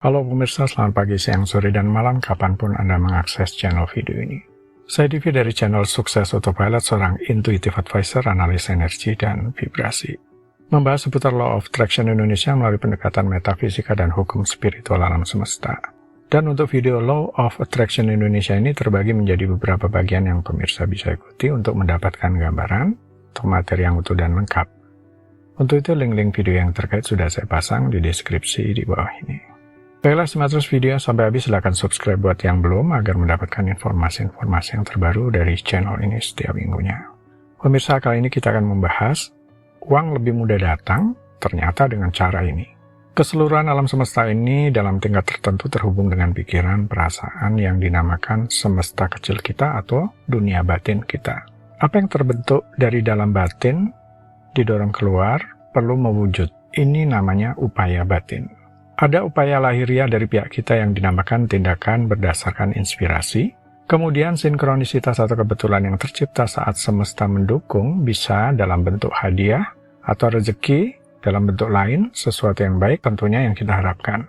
Halo pemirsa, selamat pagi, siang, sore, dan malam kapanpun Anda mengakses channel video ini. Saya Divi dari channel Sukses Autopilot, seorang intuitive advisor, analis energi, dan vibrasi. Membahas seputar Law of Attraction Indonesia melalui pendekatan metafisika dan hukum spiritual alam semesta. Dan untuk video Law of Attraction Indonesia ini terbagi menjadi beberapa bagian yang pemirsa bisa ikuti untuk mendapatkan gambaran atau materi yang utuh dan lengkap. Untuk itu link-link video yang terkait sudah saya pasang di deskripsi di bawah ini. Baiklah, simak terus video sampai habis, silahkan subscribe buat yang belum agar mendapatkan informasi-informasi yang terbaru dari channel ini setiap minggunya. Pemirsa, kali ini kita akan membahas uang lebih mudah datang ternyata dengan cara ini. Keseluruhan alam semesta ini dalam tingkat tertentu terhubung dengan pikiran, perasaan yang dinamakan semesta kecil kita atau dunia batin kita. Apa yang terbentuk dari dalam batin didorong keluar perlu mewujud. Ini namanya upaya batin. Ada upaya lahiriah dari pihak kita yang dinamakan tindakan berdasarkan inspirasi. Kemudian sinkronisitas atau kebetulan yang tercipta saat semesta mendukung bisa dalam bentuk hadiah atau rezeki dalam bentuk lain, sesuatu yang baik tentunya yang kita harapkan.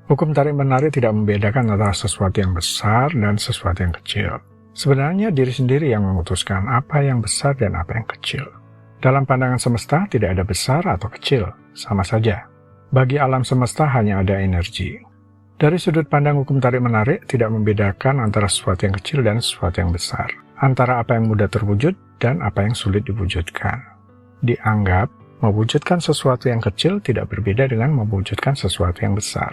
Hukum tarik-menarik tidak membedakan antara sesuatu yang besar dan sesuatu yang kecil. Sebenarnya diri sendiri yang memutuskan apa yang besar dan apa yang kecil. Dalam pandangan semesta tidak ada besar atau kecil, sama saja. Bagi alam semesta hanya ada energi. Dari sudut pandang hukum tarik-menarik tidak membedakan antara sesuatu yang kecil dan sesuatu yang besar. Antara apa yang mudah terwujud dan apa yang sulit diwujudkan. Dianggap mewujudkan sesuatu yang kecil tidak berbeda dengan mewujudkan sesuatu yang besar.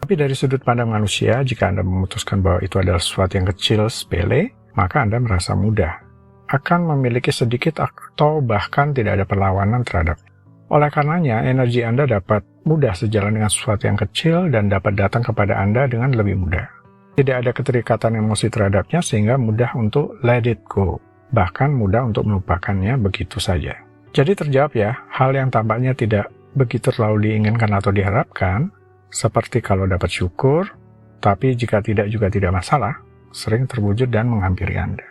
Tapi dari sudut pandang manusia, jika Anda memutuskan bahwa itu adalah sesuatu yang kecil, sepele, maka Anda merasa mudah. Akan memiliki sedikit atau bahkan tidak ada perlawanan terhadapnya. Oleh karenanya, energi Anda dapat mudah sejalan dengan sesuatu yang kecil dan dapat datang kepada Anda dengan lebih mudah. Tidak ada keterikatan emosi terhadapnya sehingga mudah untuk let it go, bahkan mudah untuk melupakannya begitu saja. Jadi terjawab ya, hal yang tampaknya tidak begitu terlalu diinginkan atau diharapkan, seperti kalau dapat syukur, tapi jika tidak juga tidak masalah, sering terwujud dan menghampiri Anda.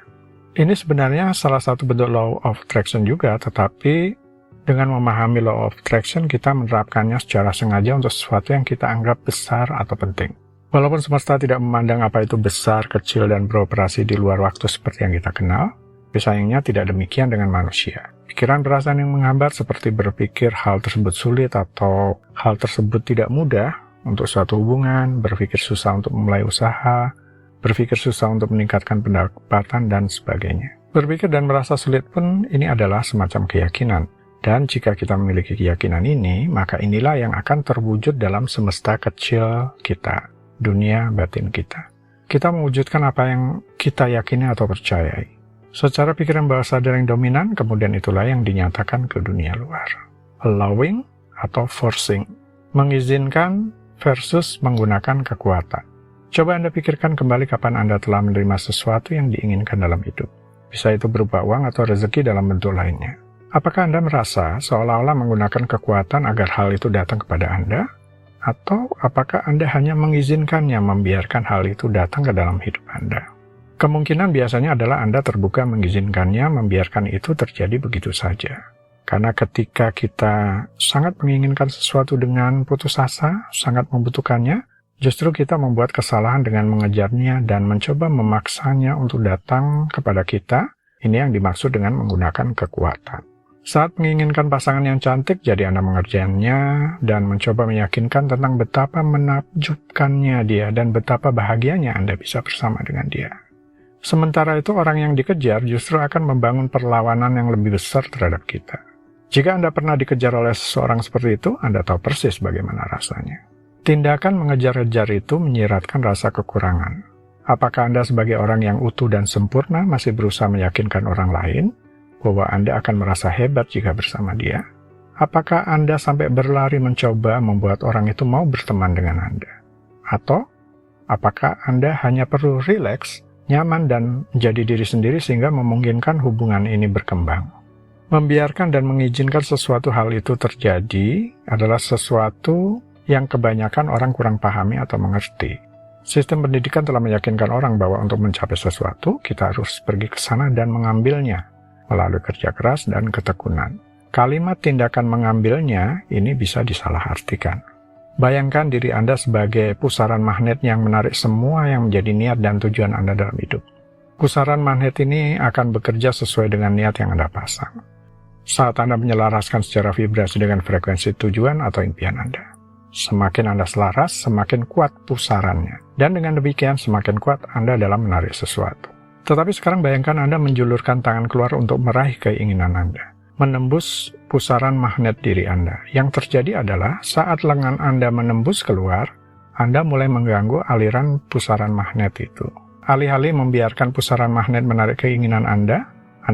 Ini sebenarnya salah satu bentuk Law of Attraction juga, tetapi dengan memahami Law of Attraction, kita menerapkannya secara sengaja untuk sesuatu yang kita anggap besar atau penting. Walaupun semesta tidak memandang apa itu besar, kecil, dan beroperasi di luar waktu seperti yang kita kenal, sayangnya tidak demikian dengan manusia. Pikiran perasaan yang menghambat seperti berpikir hal tersebut sulit atau hal tersebut tidak mudah untuk suatu hubungan, berpikir susah untuk memulai usaha, berpikir susah untuk meningkatkan pendapatan, dan sebagainya. Berpikir dan merasa sulit pun ini adalah semacam keyakinan. Dan jika kita memiliki keyakinan ini, maka inilah yang akan terwujud dalam semesta kecil kita, dunia batin kita. Kita mewujudkan apa yang kita yakini atau percayai. Secara pikiran bawah sadar yang dominan, kemudian itulah yang dinyatakan ke dunia luar. Allowing atau forcing, mengizinkan versus menggunakan kekuatan. Coba Anda pikirkan kembali kapan Anda telah menerima sesuatu yang diinginkan dalam hidup. Bisa itu berupa uang atau rezeki dalam bentuk lainnya. Apakah Anda merasa seolah-olah menggunakan kekuatan agar hal itu datang kepada Anda? Atau apakah Anda hanya mengizinkannya, membiarkan hal itu datang ke dalam hidup Anda? Kemungkinan biasanya adalah Anda terbuka mengizinkannya, membiarkan itu terjadi begitu saja. Karena ketika kita sangat menginginkan sesuatu dengan putus asa, sangat membutuhkannya, justru kita membuat kesalahan dengan mengejarnya dan mencoba memaksanya untuk datang kepada kita. Ini yang dimaksud dengan menggunakan kekuatan. Saat menginginkan pasangan yang cantik, jadi Anda mengerjakannya dan mencoba meyakinkan tentang betapa menakjubkannya dia dan betapa bahagianya Anda bisa bersama dengan dia. Sementara itu, orang yang dikejar justru akan membangun perlawanan yang lebih besar terhadap kita. Jika Anda pernah dikejar oleh seseorang seperti itu, Anda tahu persis bagaimana rasanya. Tindakan mengejar-kejar itu menyiratkan rasa kekurangan. Apakah Anda sebagai orang yang utuh dan sempurna masih berusaha meyakinkan orang lain bahwa Anda akan merasa hebat jika bersama dia? Apakah Anda sampai berlari mencoba membuat orang itu mau berteman dengan Anda? Atau apakah Anda hanya perlu rileks, nyaman, dan menjadi diri sendiri sehingga memungkinkan hubungan ini berkembang? Membiarkan dan mengizinkan sesuatu hal itu terjadi adalah sesuatu yang kebanyakan orang kurang pahami atau mengerti. Sistem pendidikan telah meyakinkan orang bahwa untuk mencapai sesuatu, kita harus pergi ke sana dan mengambilnya melalui kerja keras dan ketekunan. Kalimat tindakan mengambilnya ini bisa disalahartikan. Bayangkan diri Anda sebagai pusaran magnet yang menarik semua yang menjadi niat dan tujuan Anda dalam hidup. Pusaran magnet ini akan bekerja sesuai dengan niat yang Anda pasang. Saat Anda menyelaraskan secara vibrasi dengan frekuensi tujuan atau impian Anda. Semakin Anda selaras, semakin kuat pusarannya. Dan dengan demikian semakin kuat Anda dalam menarik sesuatu. Tetapi sekarang bayangkan Anda menjulurkan tangan keluar untuk meraih keinginan Anda. Menembus pusaran magnet diri Anda. Yang terjadi adalah saat lengan Anda menembus keluar, Anda mulai mengganggu aliran pusaran magnet itu. Alih-alih membiarkan pusaran magnet menarik keinginan Anda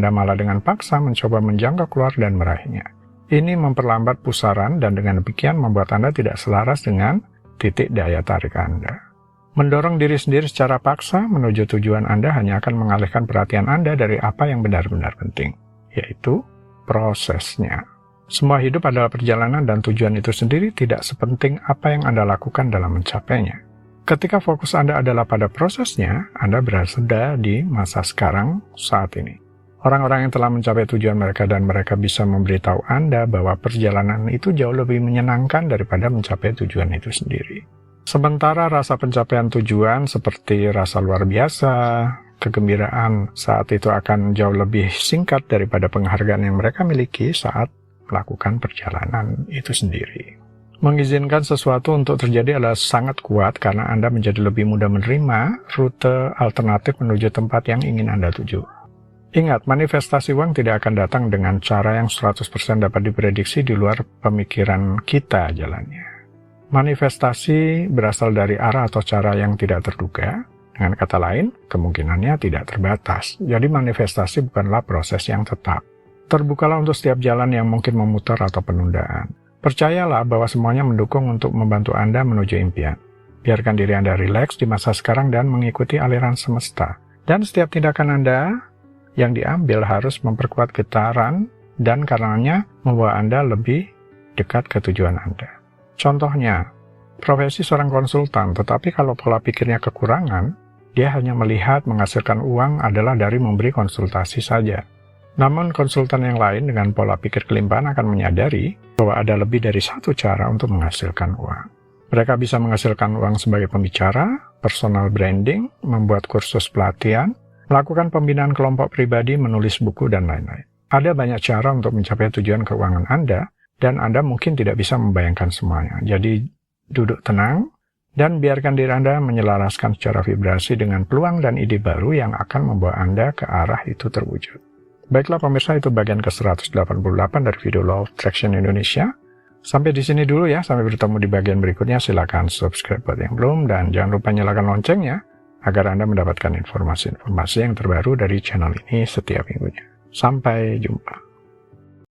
malah dengan paksa mencoba menjangkau keluar dan meraihnya. Ini memperlambat pusaran dan dengan demikian membuat Anda tidak selaras dengan titik daya tarik Anda. Mendorong diri sendiri secara paksa menuju tujuan Anda hanya akan mengalihkan perhatian Anda dari apa yang benar-benar penting, yaitu prosesnya. Semua hidup adalah perjalanan dan tujuan itu sendiri tidak sepenting apa yang Anda lakukan dalam mencapainya. Ketika fokus Anda adalah pada prosesnya, Anda berada di masa sekarang saat ini. Orang-orang yang telah mencapai tujuan mereka dan mereka bisa memberitahu Anda bahwa perjalanan itu jauh lebih menyenangkan daripada mencapai tujuan itu sendiri. Sementara rasa pencapaian tujuan seperti rasa luar biasa, kegembiraan saat itu akan jauh lebih singkat daripada penghargaan yang mereka miliki saat melakukan perjalanan itu sendiri. Mengizinkan sesuatu untuk terjadi adalah sangat kuat karena Anda menjadi lebih mudah menerima rute alternatif menuju tempat yang ingin Anda tuju. Ingat, manifestasi uang tidak akan datang dengan cara yang 100% dapat diprediksi di luar pemikiran kita jalannya. Manifestasi berasal dari arah atau cara yang tidak terduga. Dengan kata lain, kemungkinannya tidak terbatas. Jadi manifestasi bukanlah proses yang tetap. Terbukalah untuk setiap jalan yang mungkin memutar atau penundaan. Percayalah bahwa semuanya mendukung untuk membantu Anda menuju impian. Biarkan diri Anda rileks di masa sekarang dan mengikuti aliran semesta. Dan setiap tindakan Anda yang diambil harus memperkuat getaran dan karenanya membawa Anda lebih dekat ke tujuan Anda. Contohnya, profesi seorang konsultan, tetapi kalau pola pikirnya kekurangan, dia hanya melihat menghasilkan uang adalah dari memberi konsultasi saja. Namun konsultan yang lain dengan pola pikir kelimpahan akan menyadari bahwa ada lebih dari satu cara untuk menghasilkan uang. Mereka bisa menghasilkan uang sebagai pembicara, personal branding, membuat kursus pelatihan, melakukan pembinaan kelompok pribadi, menulis buku, dan lain-lain. Ada banyak cara untuk mencapai tujuan keuangan Anda, dan Anda mungkin tidak bisa membayangkan semuanya. Jadi, duduk tenang, dan biarkan diri Anda menyelaraskan secara vibrasi dengan peluang dan ide baru yang akan membawa Anda ke arah itu terwujud. Baiklah pemirsa, itu bagian ke-188 dari video Law of Attraction Indonesia. Sampai di sini dulu ya, sampai bertemu di bagian berikutnya. Silakan subscribe buat yang belum, dan jangan lupa nyalakan loncengnya, agar Anda mendapatkan informasi-informasi yang terbaru dari channel ini setiap minggunya. Sampai jumpa.